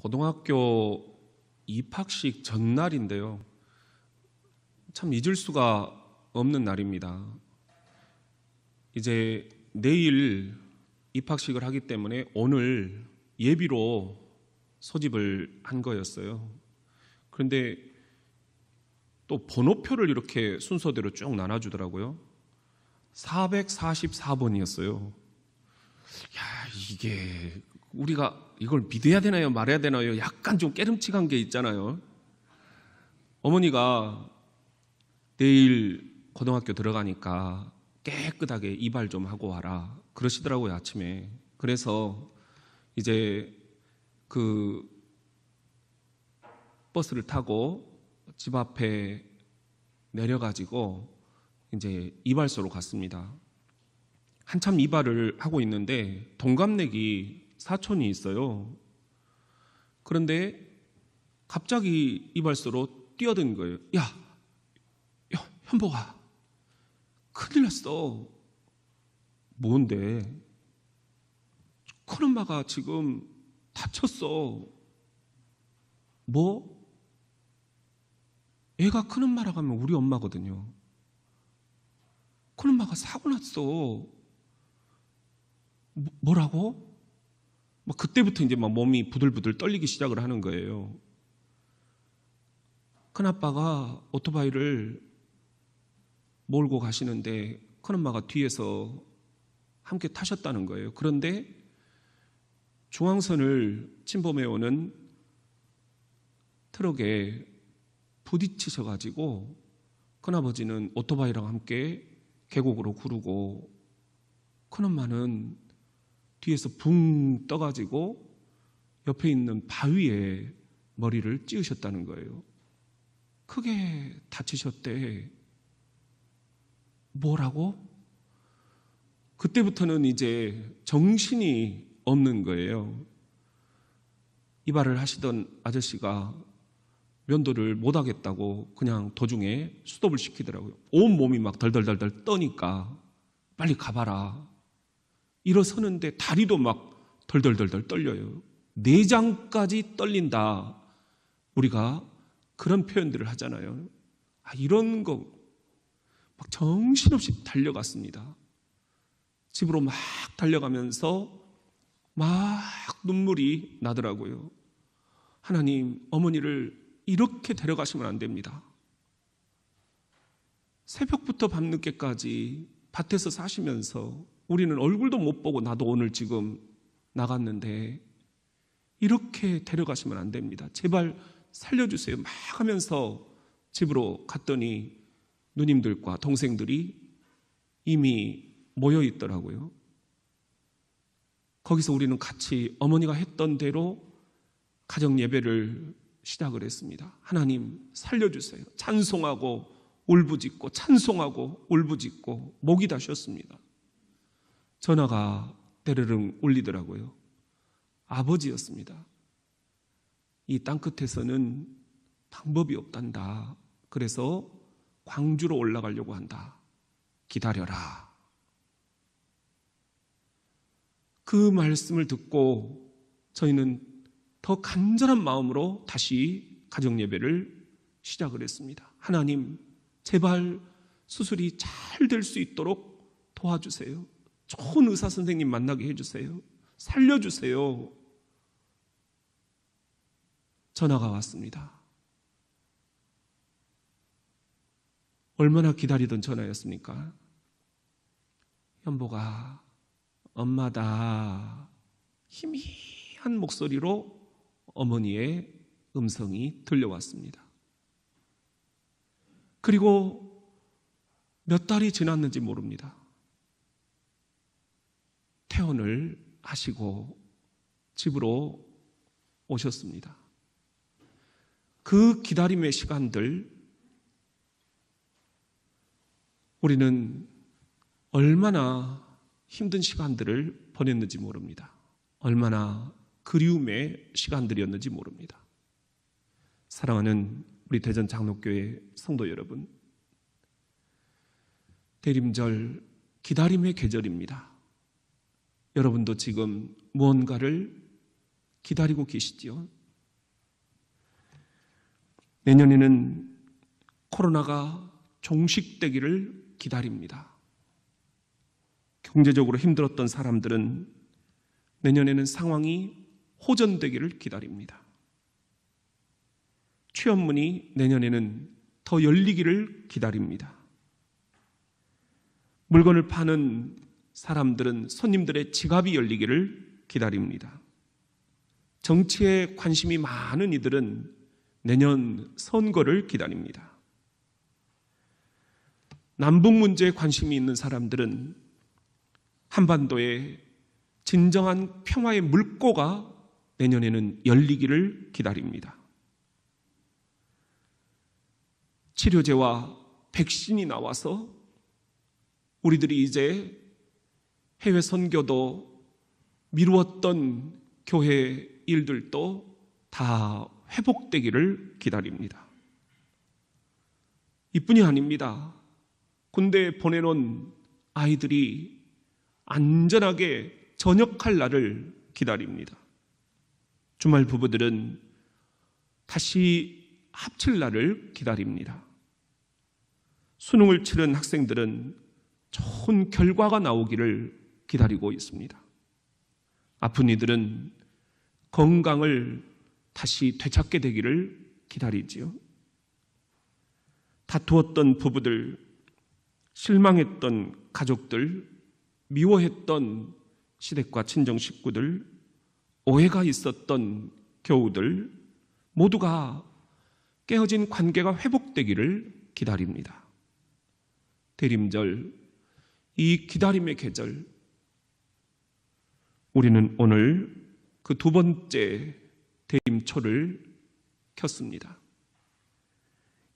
고등학교 입학식 전날인데요. 참 잊을 수가 없는 날입니다. 이제 내일 입학식을 하기 때문에 오늘 예비로 소집을 한 거였어요. 그런데 또 번호표를 이렇게 순서대로 쭉 나눠주더라고요. 444번이었어요. 야, 이게 우리가 이걸 믿어야 되나요? 말해야 되나요? 약간 좀 깨름칙한 게 있잖아요. 어머니가 내일 고등학교 들어가니까 깨끗하게 이발 좀 하고 와라 그러시더라고요, 아침에. 그래서 이제 그 버스를 타고 집 앞에 내려가지고 이제 이발소로 갔습니다. 한참 이발을 하고 있는데 동갑내기 사촌이 있어요. 그런데 갑자기 이발소로 뛰어든 거예요. 야, 현복아, 큰일 났어. 뭔데? 큰엄마가 지금 다쳤어. 뭐? 애가 큰엄마라고 하면 우리 엄마거든요. 큰엄마가 사고 났어. 뭐라고? 막 그때부터 이제 막 몸이 부들부들 떨리기 시작을 하는 거예요. 큰아빠가 오토바이를 몰고 가시는데 큰엄마가 뒤에서 함께 타셨다는 거예요. 그런데 중앙선을 침범해 오는 트럭에 부딪히셔가지고 큰아버지는 오토바이랑 함께 계곡으로 구르고 큰엄마는 뒤에서 붕 떠가지고 옆에 있는 바위에 머리를 찧으셨다는 거예요. 크게 다치셨대. 뭐라고? 그때부터는 이제 정신이 없는 거예요. 이발을 하시던 아저씨가 면도를 못하겠다고 그냥 도중에 스톱을 시키더라고요. 온 몸이 막 덜덜덜덜 떠니까 빨리 가봐라. 일어서는데 다리도 막 덜덜덜덜 떨려요. 내장까지 떨린다. 우리가 그런 표현들을 하잖아요. 이런 거 막 정신없이 달려갔습니다. 집으로 막 달려가면서 막 눈물이 나더라고요. 하나님, 어머니를 이렇게 데려가시면 안 됩니다. 새벽부터 밤늦게까지 밭에서 사시면서 우리는 얼굴도 못 보고 나도 오늘 지금 나갔는데 이렇게 데려가시면 안 됩니다. 제발 살려주세요. 막 하면서 집으로 갔더니 누님들과 동생들이 이미 모여 있더라고요. 거기서 우리는 같이 어머니가 했던 대로 가정 예배를 시작을 했습니다. 하나님 살려주세요. 찬송하고 울부짖고 찬송하고 울부짖고 목이 다 쉬었습니다. 전화가 때르릉 울리더라고요. 아버지였습니다. 이 땅끝에서는 방법이 없단다. 그래서 광주로 올라가려고 한다. 기다려라. 그 말씀을 듣고 저희는 더 간절한 마음으로 다시 가정예배를 시작을 했습니다. 하나님, 제발 수술이 잘 될 수 있도록 도와주세요. 좋은 의사 선생님 만나게 해주세요. 살려주세요. 전화가 왔습니다. 얼마나 기다리던 전화였습니까? 현복아, 엄마다. 희미한 목소리로 어머니의 음성이 들려왔습니다. 그리고 몇 달이 지났는지 모릅니다. 퇴원을 하시고 집으로 오셨습니다. 그 기다림의 시간들, 우리는 얼마나 힘든 시간들을 보냈는지 모릅니다. 얼마나 그리움의 시간들이었는지 모릅니다. 사랑하는 우리 대전 장로교회 성도 여러분, 대림절 기다림의 계절입니다. 여러분도 지금 무언가를 기다리고 계시지요? 내년에는 코로나가 종식되기를 기다립니다. 경제적으로 힘들었던 사람들은 내년에는 상황이 호전되기를 기다립니다. 취업문이 내년에는 더 열리기를 기다립니다. 물건을 파는 사람들은 손님들의 지갑이 열리기를 기다립니다. 정치에 관심이 많은 이들은 내년 선거를 기다립니다. 남북 문제에 관심이 있는 사람들은 한반도에 진정한 평화의 물꼬가 내년에는 열리기를 기다립니다. 치료제와 백신이 나와서 우리들이 이제 해외 선교도 미루었던 교회 일들도 다 회복되기를 기다립니다. 이뿐이 아닙니다. 군대에 보내놓은 아이들이 안전하게 전역할 날을 기다립니다. 주말 부부들은 다시 합칠 날을 기다립니다. 수능을 치른 학생들은 좋은 결과가 나오기를 기다리고 있습니다. 아픈 이들은 건강을 다시 되찾게 되기를 기다리지요. 다투었던 부부들, 실망했던 가족들, 미워했던 시댁과 친정 식구들, 오해가 있었던 교우들 모두가 깨어진 관계가 회복되기를 기다립니다. 대림절, 이 기다림의 계절, 우리는 오늘 그 두 번째 대림초를 켰습니다.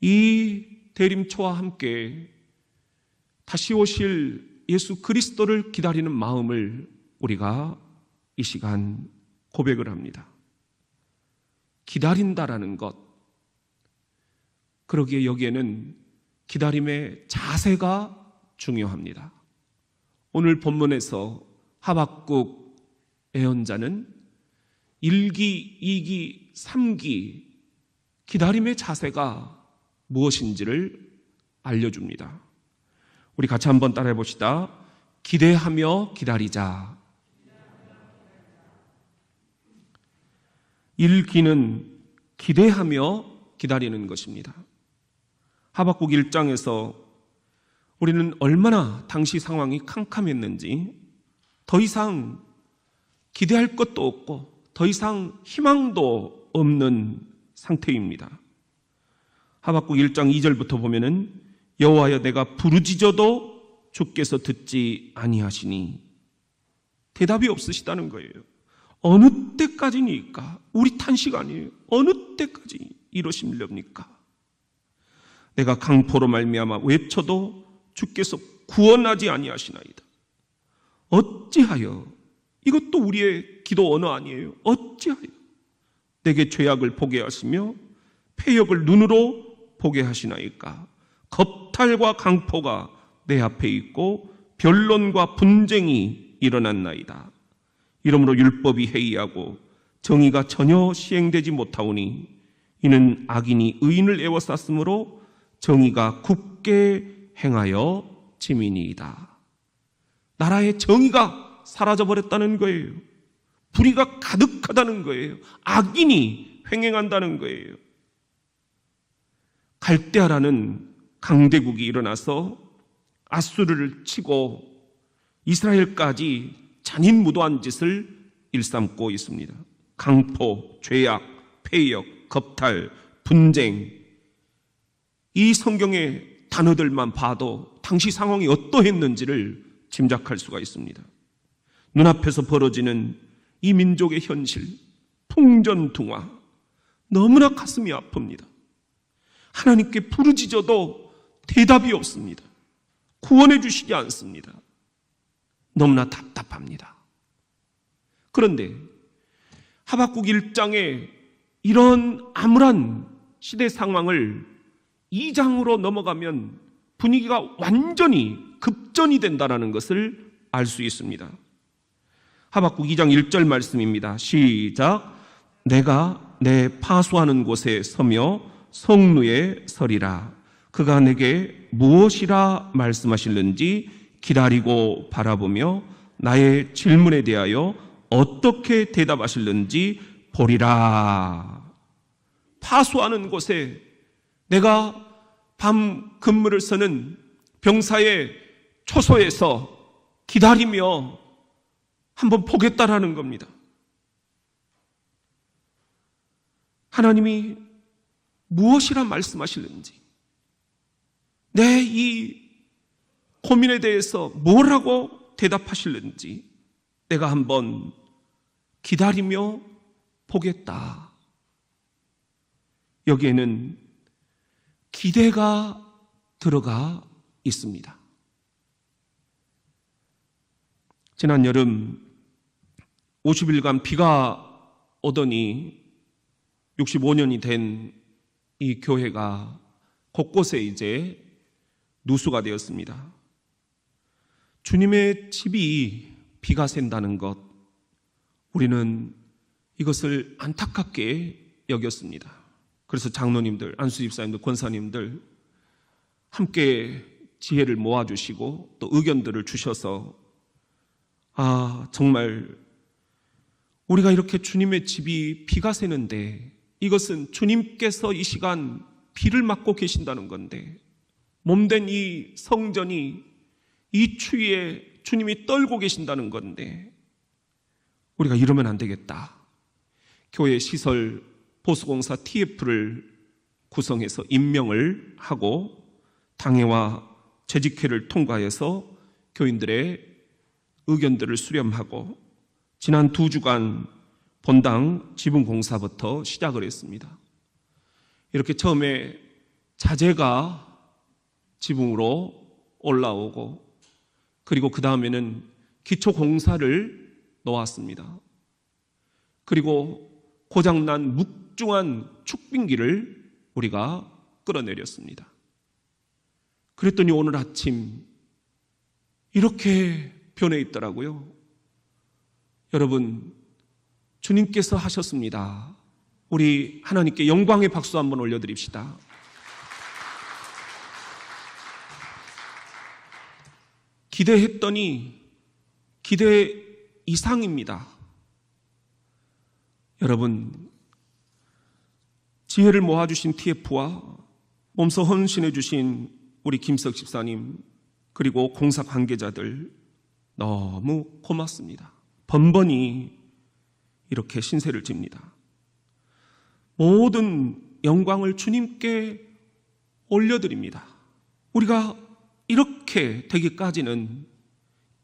이 대림초와 함께 다시 오실 예수 그리스도를 기다리는 마음을 우리가 이 시간 고백을 합니다. 기다린다라는 것, 그러기에 여기에는 기다림의 자세가 중요합니다. 오늘 본문에서 하박국 예언자는 1기, 2기, 3기 기다림의 자세가 무엇인지를 알려줍니다. 우리 같이 한번 따라해 봅시다. 기대하며 기다리자. 1기는 기대하며 기다리는 것입니다. 하박국 1장에서 우리는 얼마나 당시 상황이 캄캄했는지 더 이상 기대할 것도 없고 더 이상 희망도 없는 상태입니다. 하박국 1장 2절부터 보면은 여호와여 내가 부르짖어도 주께서 듣지 아니하시니, 대답이 없으시다는 거예요. 어느 때까지니까? 우리 탄식 아니에요. 어느 때까지 이러십니까? 내가 강포로 말미암아 외쳐도 주께서 구원하지 아니하시나이다. 어찌하여, 이것도 우리의 기도 언어 아니에요. 어찌하여 내게 죄악을 보게 하시며 패역을 눈으로 보게 하시나이까? 겁탈과 강포가 내 앞에 있고 변론과 분쟁이 일어났나이다. 이러므로 율법이 해이하고 정의가 전혀 시행되지 못하오니 이는 악인이 의인을 애워쌌으므로 정의가 굳게 행하여 짐이니이다. 나라의 정의가 사라져버렸다는 거예요. 불의가 가득하다는 거예요. 악인이 횡행한다는 거예요. 갈대아라는 강대국이 일어나서 아수르를 치고 이스라엘까지 잔인무도한 짓을 일삼고 있습니다. 강포, 죄악, 패역, 겁탈, 분쟁, 이 성경의 단어들만 봐도 당시 상황이 어떠했는지를 짐작할 수가 있습니다. 눈앞에서 벌어지는 이 민족의 현실, 풍전등화, 너무나 가슴이 아픕니다. 하나님께 부르짖어도 대답이 없습니다. 구원해 주시지 않습니다. 너무나 답답합니다. 그런데 하박국 1장에 이런 암울한 시대 상황을 2장으로 넘어가면 분위기가 완전히 급전이 된다는 것을 알 수 있습니다. 하박국 2장 1절 말씀입니다. 시작. 내가 내 파수하는 곳에 서며 성루에 서리라. 그가 내게 무엇이라 말씀하실는지 기다리고 바라보며 나의 질문에 대하여 어떻게 대답하실는지 보리라. 파수하는 곳에 내가 밤 근무를 서는 병사의 초소에서 기다리며 한번 보겠다라는 겁니다. 하나님이 무엇이라 말씀하실는지, 내 이 고민에 대해서 뭐라고 대답하실는지 내가 한번 기다리며 보겠다. 여기에는 기대가 들어가 있습니다. 지난 여름 50일간 비가 오더니 65년이 된 이 교회가 곳곳에 이제 누수가 되었습니다. 주님의 집이 비가 샌다는 것, 우리는 이것을 안타깝게 여겼습니다. 그래서 장로님들, 안수집사님들, 권사님들 함께 지혜를 모아주시고 또 의견들을 주셔서 정말 우리가 이렇게 주님의 집이 비가 새는데 이것은 주님께서 이 시간 비를 맞고 계신다는 건데, 몸된 이 성전이 이 추위에 주님이 떨고 계신다는 건데 우리가 이러면 안 되겠다. 교회 시설 보수공사 TF를 구성해서 임명을 하고 당회와 재직회를 통과해서 교인들의 의견들을 수렴하고 지난 2주간 본당 지붕공사부터 시작을 했습니다. 이렇게 처음에 자재가 지붕으로 올라오고 그리고 그 다음에는 기초공사를 놓았습니다. 그리고 고장난 묵중한 축빙기를 우리가 끌어내렸습니다. 그랬더니 오늘 아침 이렇게 변해 있더라고요. 여러분, 주님께서 하셨습니다. 우리 하나님께 영광의 박수 한번 올려드립시다. 기대했더니 기대 이상입니다. 여러분, 지혜를 모아주신 TF와 몸소 헌신해 주신 우리 김석 집사님 그리고 공사 관계자들 너무 고맙습니다. 번번이 이렇게 신세를 집니다. 모든 영광을 주님께 올려드립니다. 우리가 이렇게 되기까지는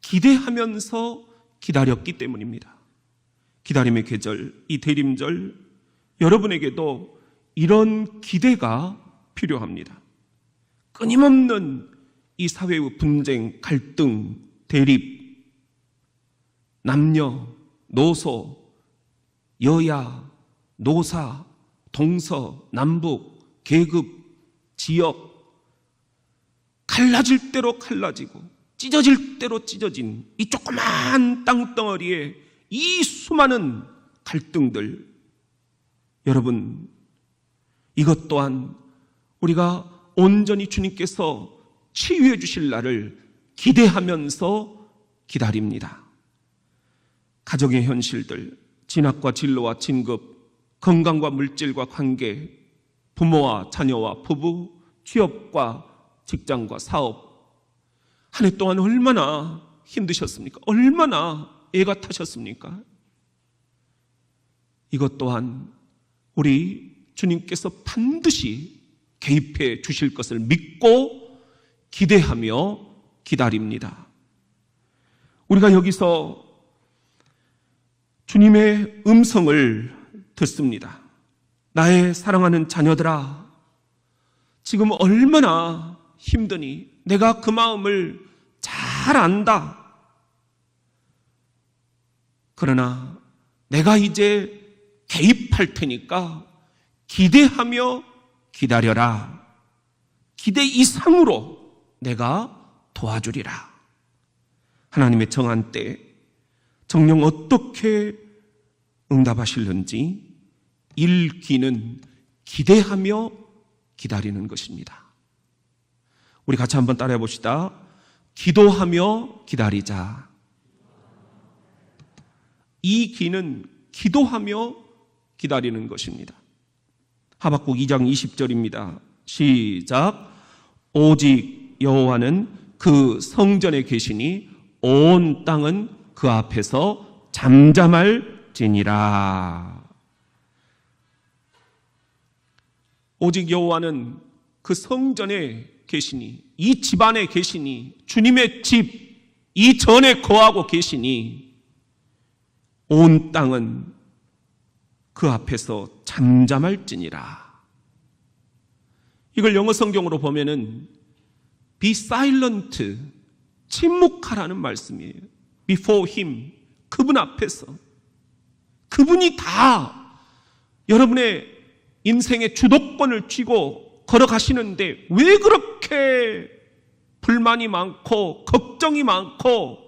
기대하면서 기다렸기 때문입니다. 기다림의 계절, 이 대림절, 여러분에게도 이런 기대가 필요합니다. 끊임없는 이 사회의 분쟁, 갈등, 대립, 남녀, 노소, 여야, 노사, 동서, 남북, 계급, 지역, 갈라질 대로 갈라지고 찢어질 대로 찢어진 이 조그만 땅덩어리에 이 수많은 갈등들, 여러분, 이것 또한 우리가 온전히 주님께서 치유해 주실 날을 기대하면서 기다립니다. 가정의 현실들, 진학과 진로와 진급, 건강과 물질과 관계, 부모와 자녀와 부부, 취업과 직장과 사업, 한 해 동안 얼마나 힘드셨습니까? 얼마나 애가 타셨습니까? 이것 또한 우리 주님께서 반드시 개입해 주실 것을 믿고 기대하며 기다립니다. 우리가 여기서 주님의 음성을 듣습니다. 나의 사랑하는 자녀들아, 지금 얼마나 힘드니 내가 그 마음을 잘 안다. 그러나 내가 이제 개입할 테니까 기대하며 기다려라. 기대 이상으로 내가 도와주리라. 하나님의 정한 때 정녕 어떻게 응답하실는지 일기는 기대하며 기다리는 것입니다. 우리 같이 한번 따라해 봅시다. 기도하며 기다리자. 이 기는 기도하며 기다리는 것입니다. 하박국 2장 20절입니다. 시작. 오직 여호와는 그 성전에 계시니 온 땅은 그 앞에서 잠잠할지니라. 오직 여호와는 그 성전에 계시니, 이 집 안에 계시니, 주님의 집 이 전에 거하고 계시니 온 땅은 그 앞에서 잠잠할지니라. 이걸 영어 성경으로 보면은 be silent, 침묵하라는 말씀이에요. before him, 그분 앞에서. 그분이 다 여러분의 인생의 주도권을 쥐고 걸어가시는데 왜 그렇게 불만이 많고 걱정이 많고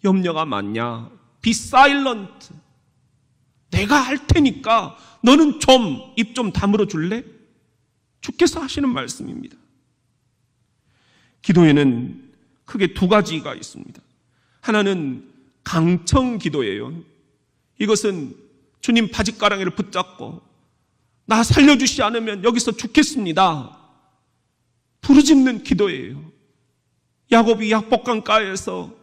염려가 많냐? Be silent. 내가 할 테니까 너는 좀 입 좀 다물어 줄래? 주께서 하시는 말씀입니다. 기도에는 크게 두 가지가 있습니다. 하나는 강청 기도예요. 이것은 주님 바짓가랑이를 붙잡고 나 살려주시 않으면 여기서 죽겠습니다. 부르짖는 기도예요. 야곱이 약복강가에서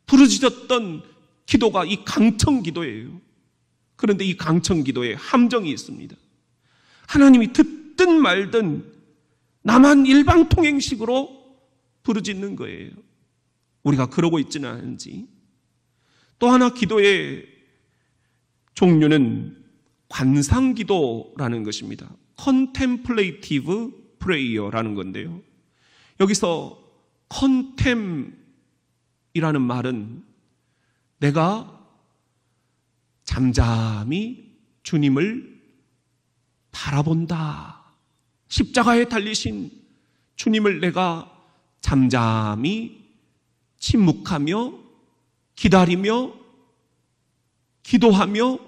부르짖었던 기도가 이 강청 기도예요. 그런데 이 강청 기도에 함정이 있습니다. 하나님이 듣든 말든 나만 일방통행식으로 부르짖는 거예요. 우리가 그러고 있지는 않은지. 또 하나 기도의 종류는 관상기도라는 것입니다. Contemplative Prayer라는 건데요. 여기서 contem이라는 말은 내가 잠잠히 주님을 바라본다. 십자가에 달리신 주님을 내가 잠잠히 침묵하며 기다리며 기도하며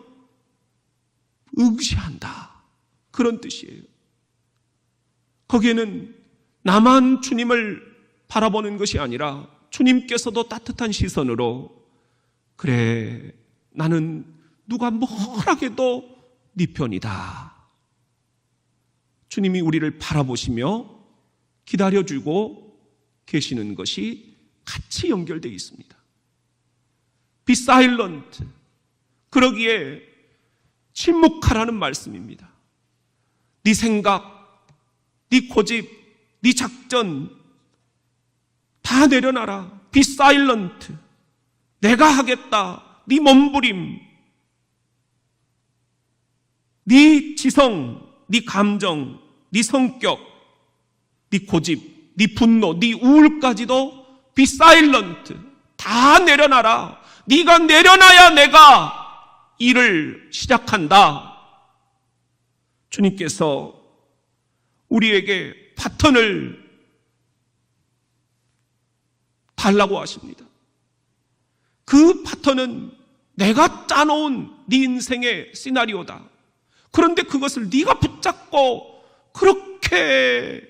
응시한다. 그런 뜻이에요. 거기에는 나만 주님을 바라보는 것이 아니라 주님께서도 따뜻한 시선으로 그래, 나는 누가 뭐라 해도 네 편이다. 주님이 우리를 바라보시며 기다려주고 계시는 것이 같이 연결되어 있습니다. Be silent. 그러기에 침묵하라는 말씀입니다. 네 생각, 네 고집, 네 작전 다 내려놔라. Be silent. 내가 하겠다. 네 몸부림, 네 지성, 네 감정, 네 성격, 네 고집, 네 분노, 네 우울까지도 be silent. 다 내려놔라. 네가 내려놔야 내가 일을 시작한다. 주님께서 우리에게 바턴을 달라고 하십니다. 그 파턴은 내가 짜놓은 네 인생의 시나리오다. 그런데 그것을 네가 붙잡고 그렇게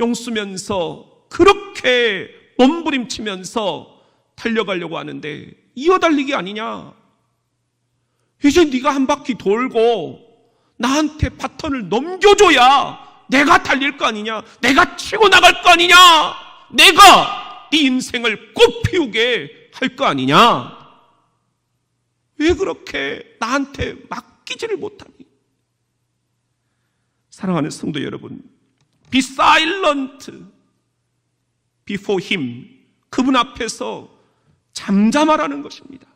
용쓰면서 그렇게 몸부림치면서 달려가려고 하는데 이어달리기 아니냐. 이제 네가 한 바퀴 돌고 나한테 바턴을 넘겨줘야 내가 달릴 거 아니냐. 내가 치고 나갈 거 아니냐. 내가 네 인생을 꽃피우게 할 거 아니냐? 왜 그렇게 나한테 맡기지를 못하니? 사랑하는 성도 여러분, be silent before him. 그분 앞에서 잠잠하라는 것입니다.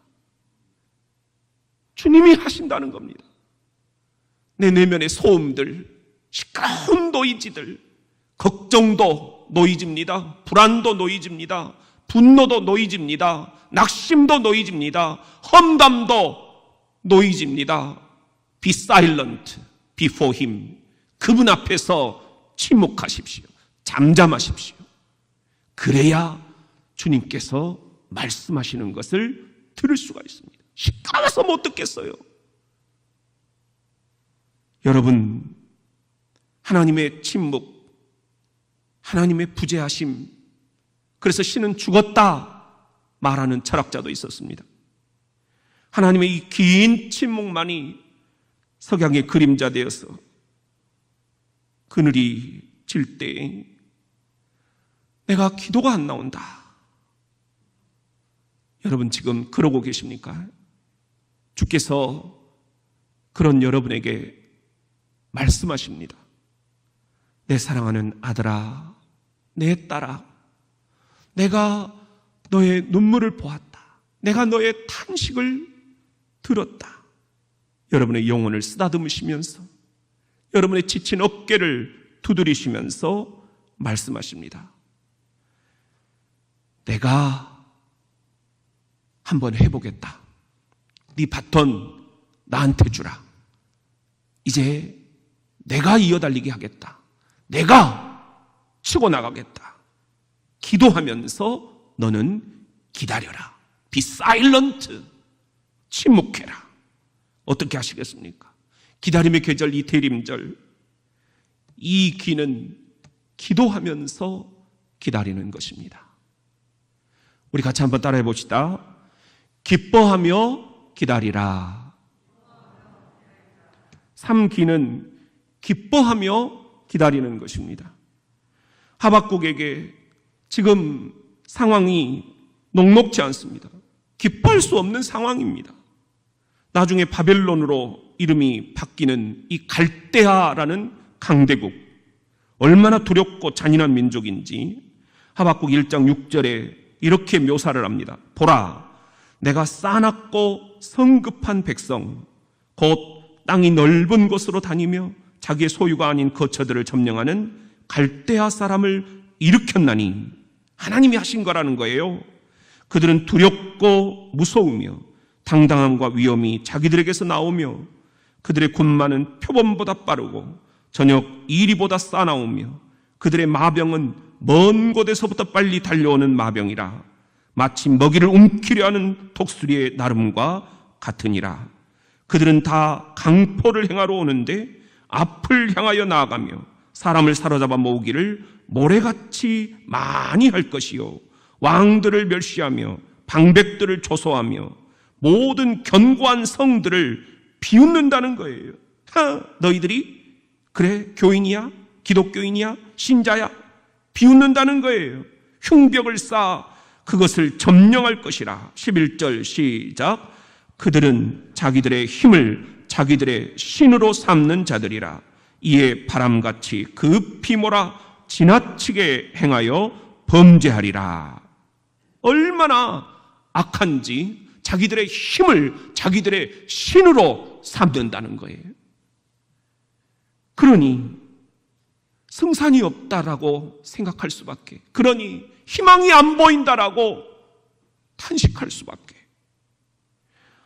주님이 하신다는 겁니다. 내 내면의 소음들, 시끄러운 노이즈들, 걱정도 노이즈입니다. 불안도 노이즈입니다. 분노도 노이즈입니다. 낙심도 노이즈입니다. 험담도 노이즈입니다. Be silent before him. 그분 앞에서 침묵하십시오. 잠잠하십시오. 그래야 주님께서 말씀하시는 것을 들을 수가 있습니다. 시끄러워서 못 듣겠어요. 여러분, 하나님의 침묵, 하나님의 부재하심, 그래서 신은 죽었다 말하는 철학자도 있었습니다. 하나님의 이 긴 침묵만이 석양의 그림자 되어서 그늘이 질 때 내가 기도가 안 나온다. 여러분 지금 그러고 계십니까? 주께서 그런 여러분에게 말씀하십니다. 내 사랑하는 아들아, 내 딸아, 내가 너의 눈물을 보았다. 내가 너의 탄식을 들었다. 여러분의 영혼을 쓰다듬으시면서 여러분의 지친 어깨를 두드리시면서 말씀하십니다. 내가 한번 해보겠다. 네 바톤 나한테 주라. 이제 내가 이어달리게 하겠다. 내가 치고 나가겠다. 기도하면서 너는 기다려라. Be silent. 침묵해라. 어떻게 하시겠습니까? 기다림의 계절, 이 대림절, 이 기는 기도하면서 기다리는 것입니다. 우리 같이 한번 따라해 봅시다. 기뻐하며 기다리라. 3기는 기뻐하며 기다리는 것입니다. 하박국에게 지금 상황이 녹록지 않습니다. 기뻐할 수 없는 상황입니다. 나중에 바벨론으로 이름이 바뀌는 이 갈대아라는 강대국, 얼마나 두렵고 잔인한 민족인지 하박국 1장 6절에 이렇게 묘사를 합니다. 보라, 내가 싸납고 성급한 백성, 곧 땅이 넓은 곳으로 다니며 자기의 소유가 아닌 거처들을 점령하는 갈대아 사람을 일으켰나니, 하나님이 하신 거라는 거예요. 그들은 두렵고 무서우며 당당함과 위엄이 자기들에게서 나오며 그들의 군마는 표범보다 빠르고 저녁 이리보다 싸나우며 그들의 마병은 먼 곳에서부터 빨리 달려오는 마병이라. 마치 먹이를 움키려 하는 독수리의 나름과 같으니라. 그들은 다 강포를 행하러 오는데 앞을 향하여 나아가며 사람을 사로잡아 모으기를 모래같이 많이 할 것이요, 왕들을 멸시하며 방백들을 조소하며 모든 견고한 성들을 비웃는다는 거예요. 너희들이 그래 교인이야? 기독교인이야? 신자야? 비웃는다는 거예요. 흉벽을 쌓아 그것을 점령할 것이라. 11절 시작. 그들은 자기들의 힘을 자기들의 신으로 삼는 자들이라. 이에 바람같이 급히 몰아 지나치게 행하여 범죄하리라. 얼마나 악한지 자기들의 힘을 자기들의 신으로 삼는다는 거예요. 그러니 승산이 없다라고 생각할 수밖에, 그러니 희망이 안 보인다라고 탄식할 수밖에.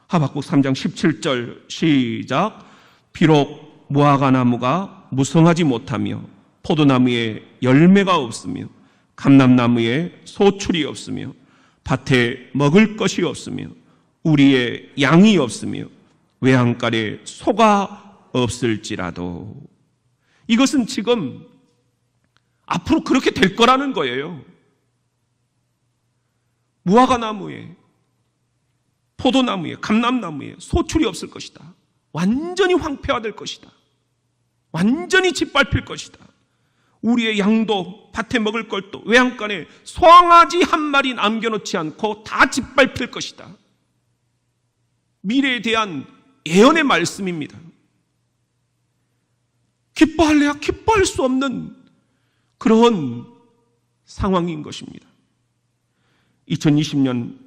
하박국 3장 17절 시작. 비록 무화과 나무가 무성하지 못하며 포도나무에 열매가 없으며 감람나무에 소출이 없으며 밭에 먹을 것이 없으며 우리의 양이 없으며 외양간에 소가 없을지라도. 이것은 지금 앞으로 그렇게 될 거라는 거예요. 무화과 나무에 포도나무에 감람나무에 소출이 없을 것이다. 완전히 황폐화될 것이다. 완전히 짓밟힐 것이다. 우리의 양도 밭에 먹을 것도 외양간에 소강아지 한 마리 남겨놓지 않고 다 짓밟힐 것이다. 미래에 대한 예언의 말씀입니다. 기뻐할래야 기뻐할 수 없는 그런 상황인 것입니다. 2020년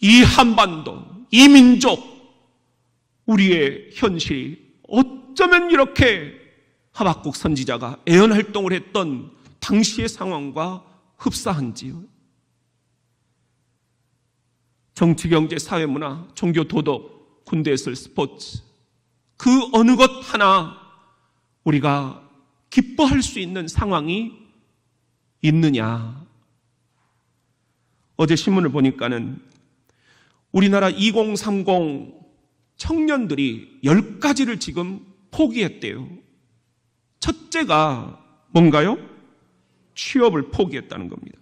이 한반도, 이 민족, 우리의 현실이 어쩌면 이렇게 하박국 선지자가 예언 활동을 했던 당시의 상황과 흡사한지요. 정치, 경제, 사회, 문화, 종교, 도덕, 군대에서 스포츠, 그 어느 것 하나 우리가 기뻐할 수 있는 상황이 있느냐. 어제 신문을 보니까는 우리나라 2030 청년들이 10가지를 지금 포기했대요. 첫째가 뭔가요? 취업을 포기했다는 겁니다.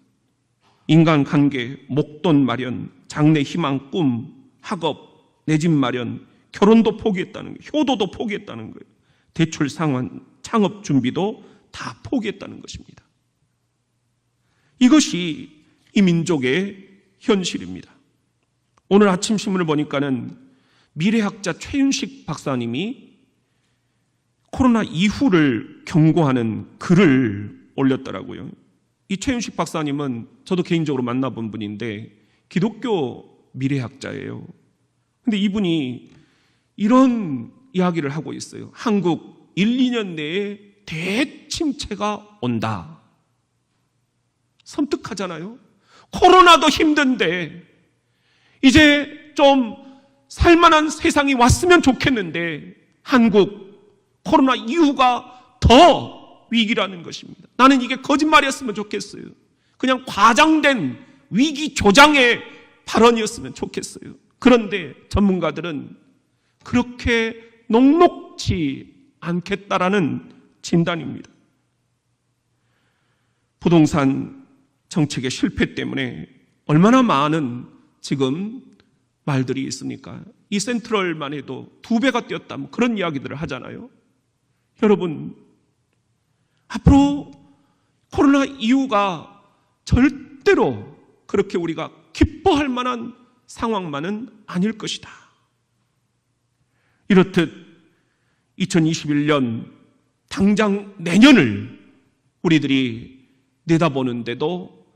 인간관계, 목돈 마련, 장래 희망, 꿈, 학업, 내 집 마련, 결혼도 포기했다는 거예요. 효도도 포기했다는 거예요. 대출 상환, 창업 준비도 다 포기했다는 것입니다. 이것이 이 민족의 현실입니다. 오늘 아침 신문을 보니까는 미래학자 최윤식 박사님이 코로나 이후를 경고하는 글을 올렸더라고요. 이 최윤식 박사님은 저도 개인적으로 만나본 분인데 기독교 미래학자예요. 근데 이분이 이런 이야기를 하고 있어요. 한국 1, 2년 내에 대침체가 온다. 섬뜩하잖아요. 코로나도 힘든데 이제 좀 살만한 세상이 왔으면 좋겠는데 한국 코로나 이후가 더 위기라는 것입니다. 나는 이게 거짓말이었으면 좋겠어요. 그냥 과장된 위기 조장의 발언이었으면 좋겠어요. 그런데 전문가들은 그렇게 녹록지 않겠다라는 진단입니다. 부동산 정책의 실패 때문에 얼마나 많은 지금 말들이 있습니까? 이 센트럴만 해도 2배가 뛰었다, 뭐 그런 이야기들을 하잖아요. 여러분, 앞으로 코로나 이후가 절대로 그렇게 우리가 기뻐할 만한 상황만은 아닐 것이다. 이렇듯 2021년 당장 내년을 우리들이 내다보는데도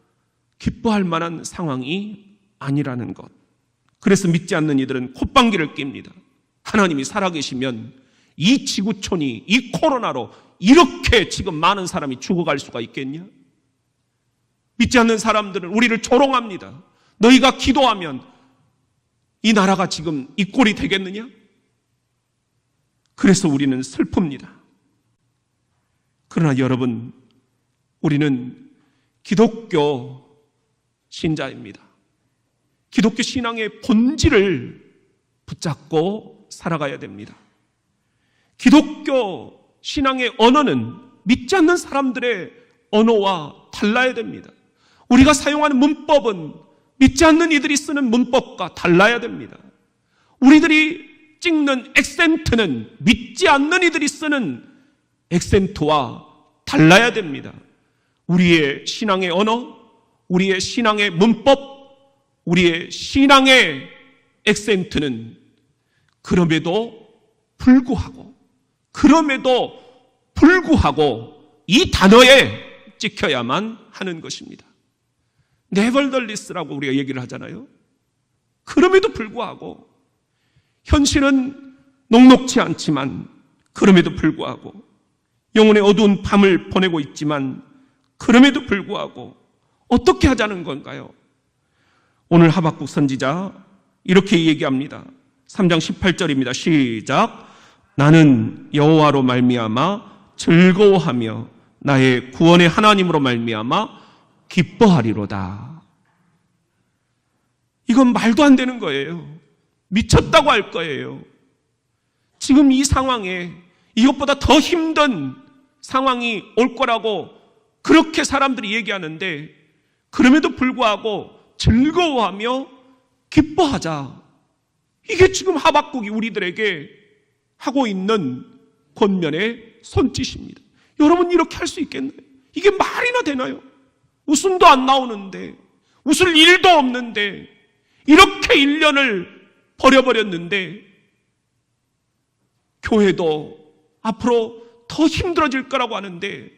기뻐할 만한 상황이 아니라는 것. 그래서 믿지 않는 이들은 콧방귀를 낍니다. 하나님이 살아계시면 이 지구촌이 이 코로나로 이렇게 지금 많은 사람이 죽어갈 수가 있겠냐? 믿지 않는 사람들은 우리를 조롱합니다. 너희가 기도하면 이 나라가 지금 이 꼴이 되겠느냐? 그래서 우리는 슬픕니다. 그러나 여러분, 우리는 기독교 신자입니다. 기독교 신앙의 본질을 붙잡고 살아가야 됩니다. 기독교 신앙의 언어는 믿지 않는 사람들의 언어와 달라야 됩니다. 우리가 사용하는 문법은 믿지 않는 이들이 쓰는 문법과 달라야 됩니다. 우리들이 찍는 액센트는 믿지 않는 이들이 쓰는 액센트와 달라야 됩니다. 우리의 신앙의 언어, 우리의 신앙의 문법, 우리의 신앙의 액센트는 그럼에도 불구하고 이 단어에 찍혀야만 하는 것입니다. nevertheless라고 우리가 얘기를 하잖아요. 그럼에도 불구하고 현실은 녹록지 않지만 그럼에도 불구하고 영혼의 어두운 밤을 보내고 있지만 그럼에도 불구하고 어떻게 하자는 건가요? 오늘 하박국 선지자 이렇게 얘기합니다. 3장 18절입니다. 시작. 나는 여호와로 말미암아 즐거워하며 나의 구원의 하나님으로 말미암아 기뻐하리로다. 이건 말도 안 되는 거예요. 미쳤다고 할 거예요. 지금 이 상황에 이것보다 더 힘든 상황이 올 거라고 그렇게 사람들이 얘기하는데 그럼에도 불구하고 즐거워하며 기뻐하자. 이게 지금 하박국이 우리들에게 하고 있는 권면의 손짓입니다. 여러분, 이렇게 할 수 있겠나요? 이게 말이나 되나요? 웃음도 안 나오는데, 웃을 일도 없는데, 이렇게 1년을 버려버렸는데, 교회도 앞으로 더 힘들어질 거라고 하는데,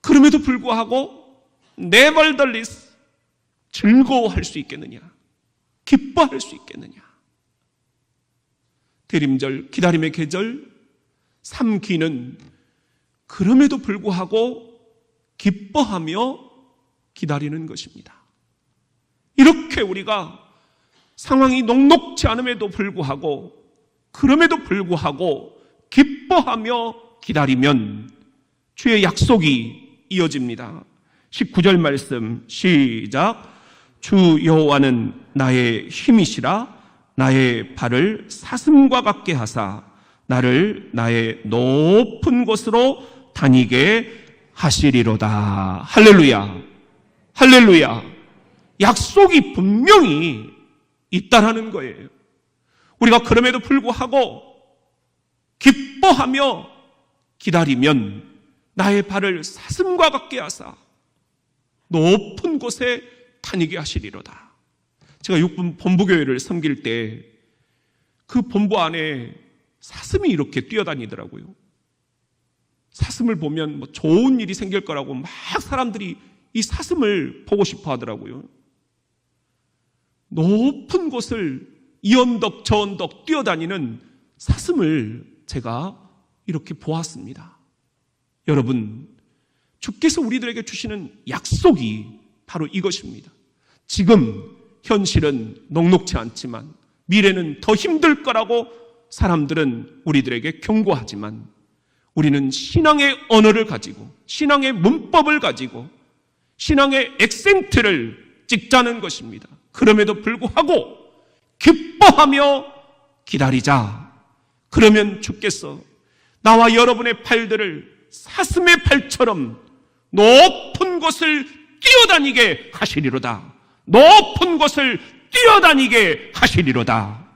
그럼에도 불구하고 nevertheless 즐거워할 수 있겠느냐? 기뻐할 수 있겠느냐? 대림절, 기다림의 계절, 삼기는 그럼에도 불구하고 기뻐하며 기다리는 것입니다. 이렇게 우리가 상황이 녹록지 않음에도 불구하고 그럼에도 불구하고 기뻐하며 기다리면 주의 약속이 이어집니다. 19절 말씀 시작. 주 여호와는 나의 힘이시라 나의 발을 사슴과 같게 하사 나를 나의 높은 곳으로 다니게 하시리로다. 할렐루야. 할렐루야. 약속이 분명히 있다라는 거예요. 우리가 그럼에도 불구하고 기뻐하며 기다리면 나의 발을 사슴과 같게 하사 높은 곳에 다니게 하시리로다. 제가 육군 본부교회를 섬길 때 그 본부 안에 사슴이 이렇게 뛰어다니더라고요. 사슴을 보면 뭐 좋은 일이 생길 거라고 막 사람들이 이 사슴을 보고 싶어 하더라고요. 높은 곳을 이 언덕 저 언덕 뛰어다니는 사슴을 제가 이렇게 보았습니다. 여러분, 주께서 우리들에게 주시는 약속이 바로 이것입니다. 지금 현실은 녹록지 않지만 미래는 더 힘들 거라고 사람들은 우리들에게 경고하지만 우리는 신앙의 언어를 가지고 신앙의 문법을 가지고 신앙의 액센트를 찍자는 것입니다. 그럼에도 불구하고 기뻐하며 기다리자. 그러면 주께서 나와 여러분의 발들을 사슴의 발처럼 높은 곳을 뛰어다니게 하시리로다. 높은 곳을 뛰어다니게 하시리로다.